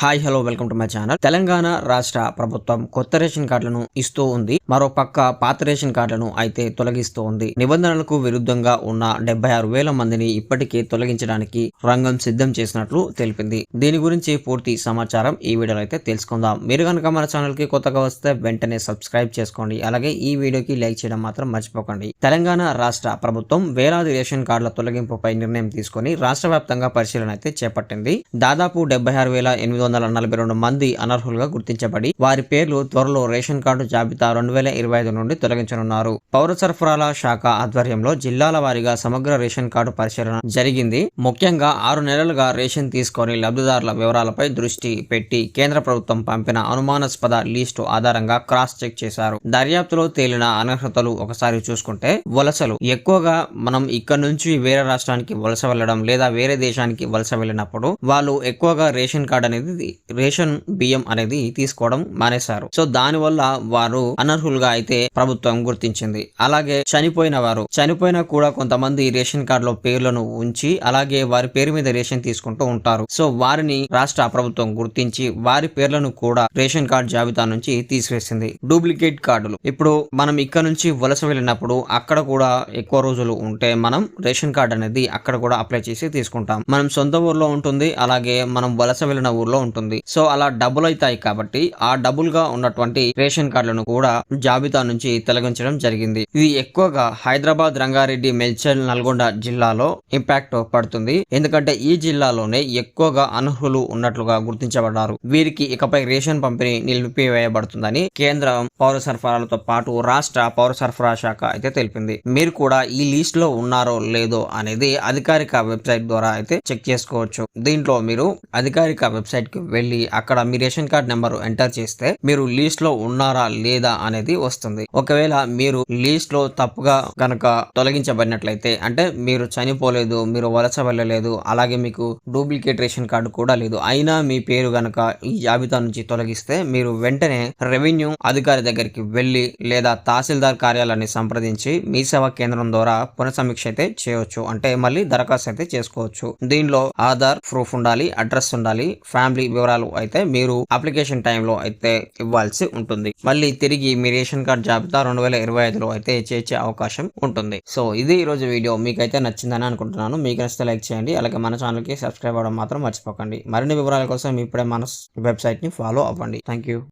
Hi hello welcome to my channel. Telangana రాష్ట్ర ప్రభుత్వం కొత్త రేషన్ కార్డులను ఇస్తూ ఉంది. మరో పక్క పాత రేషన్ కార్డులను అయితే తొలగిస్తూ ఉంది. నిబంధనలకు విరుద్ధంగా ఉన్న 76,000 మందిని ఇప్పటికే తొలగించడానికి రంగం సిద్ధం చేసినట్లు తెలిపింది. దీని గురించి పూర్తి సమాచారం ఈ వీడియోలో అయితే తెలుసుకుందాం. మీరు కనుక మన ఛానల్ కి కొత్తగా వస్తే వెంటనే సబ్స్క్రైబ్ చేసుకోండి. అలాగే ఈ వీడియోకి లైక్ చేయడం మాత్రం మర్చిపోకండి. తెలంగాణ రాష్ట్ర ప్రభుత్వం వేలాది రేషన్ కార్డుల తొలగింపుపై నిర్ణయం తీసుకుని రాష్ట్ర వ్యాప్తంగా పరిశీలన అయితే చేపట్టింది. దాదాపు 76,842 మంది అనర్హులుగా గుర్తించబడి వారి పేర్లు త్వరలో రేషన్ కార్డు జాబితా 2025 నుండి తొలగించనున్నారు. పౌర సరఫరాల శాఖ ఆధ్వర్యంలో జిల్లాల వారీగా సమగ్ర రేషన్ కార్డు పరిశీలన జరిగింది. ముఖ్యంగా 6 నెలలుగా రేషన్ తీసుకొని లబ్ధిదారుల వివరాలపై దృష్టి పెట్టి కేంద్ర ప్రభుత్వం పంపిన అనుమానాస్పద లిస్టు ఆధారంగా క్రాస్ చెక్ చేశారు. దర్యాప్తులో తేలిన అనర్హతలు ఒకసారి చూసుకుంటే వలసలు ఎక్కువగా మనం ఇక్కడ నుంచి వేరే రాష్ట్రానికి వలస వెళ్లడం లేదా వేరే దేశానికి వలస వెళ్ళినప్పుడు వాళ్ళు ఎక్కువగా రేషన్ కార్డు అనేది రేషన్ బియ్యం అనేది తీసుకోవడం మానేశారు. సో దాని వల్ల వారు అనర్హులుగా అయితే ప్రభుత్వం గుర్తించింది. అలాగే చనిపోయినా కూడా కొంతమంది రేషన్ కార్డులో పేర్లను ఉంచి అలాగే వారి పేరు మీద రేషన్ తీసుకుంటూ ఉంటారు. సో వారిని రాష్ట్ర ప్రభుత్వం గుర్తించి వారి పేర్లను కూడా రేషన్ కార్డు జాబితా నుంచి తీసివేసింది. డూప్లికేట్ కార్డులు ఇప్పుడు మనం ఇక్కడ నుంచి వలస వెళ్ళినప్పుడు అక్కడ కూడా ఎక్కువ రోజులు ఉంటే మనం రేషన్ కార్డు అనేది అక్కడ కూడా అప్లై చేసి తీసుకుంటాం. మనం సొంత ఊర్లో ఉంటుంది, అలాగే మనం వలస వెళ్ళిన ఊర్లో ఉంటుంది. సో అలా డబుల్ అవుతాయి కాబట్టి ఆ డబుల్ గా ఉన్నటువంటి రేషన్ కార్డులను కూడా జాబితా నుంచి తొలగించడం జరిగింది. ఇది ఎక్కువగా హైదరాబాద్, రంగారెడ్డి, మేడ్చల్, నల్గొండ జిల్లాలో ఇంపాక్ట్ పడుతుంది. ఎందుకంటే ఈ జిల్లాలోనే ఎక్కువగా అనర్హులు ఉన్నట్లుగా గుర్తించబడ్డారు. వీరికి ఇకపై రేషన్ పంపిణీ నిలిపివేయబడుతుందని కేంద్ర పౌర సరఫరాలతో పాటు రాష్ట్ర పౌర సరఫరా శాఖ అయితే తెలిపింది. మీరు కూడా ఈ లిస్ట్ లో ఉన్నారో లేదో అనేది అధికారిక వెబ్సైట్ ద్వారా అయితే చెక్ చేసుకోవచ్చు. దీంట్లో మీరు అధికారిక వెబ్సైట్ కి వెళ్ళి అక్కడ మీ రేషన్ కార్డ్ నెంబర్ ఎంటర్ చేస్తే మీరు లీస్ట్ లో ఉన్నారా లేదా అనేది వస్తుంది. ఒకవేళ మీరు లీస్ట్ లో తప్పుగా గనక తొలగించబడినట్లయితే, అంటే మీరు చనిపోలేదు, మీరు వలస వెళ్ళలేదు, అలాగే మీకు డూప్లికేట్ రేషన్ కార్డు కూడా లేదు, అయినా మీ పేరు గనక ఈ జాబితా నుంచి తొలగిస్తే మీరు వెంటనే రెవెన్యూ అధికారి దగ్గరికి వెళ్ళి లేదా తహసీల్దార్ కార్యాలయాన్ని సంప్రదించి మీ సేవా కేంద్రం ద్వారా పునఃసమీక్ష అయితే చేయవచ్చు. అంటే మళ్ళీ దరఖాస్తు అయితే చేసుకోవచ్చు. దీనిలో ఆధార్ ప్రూఫ్ ఉండాలి, అడ్రస్ ఉండాలి, ఫ్యామిలీ వివరాలు అయితే మీరు అప్లికేషన్ టైంలో అయితే ఇవ్వాల్సి ఉంటుంది. మళ్ళీ తిరిగి మీ రేషన్ కార్డ్ జాబితా 2025లో అయితే చేర్చే అవకాశం ఉంటుంది. సో ఇది ఈ రోజు వీడియో. మీకైతే నచ్చిందని అనుకుంటున్నాను. మీకు నచ్చితే లైక్ చేయండి. అలాగే మన ఛానల్ కి సబ్స్క్రైబ్ అవ్వడం మాత్రం మర్చిపోకండి. మరిన్ని వివరాల కోసం ఇప్పుడే మన వెబ్సైట్ ని ఫాలో అవ్వండి. Thank you.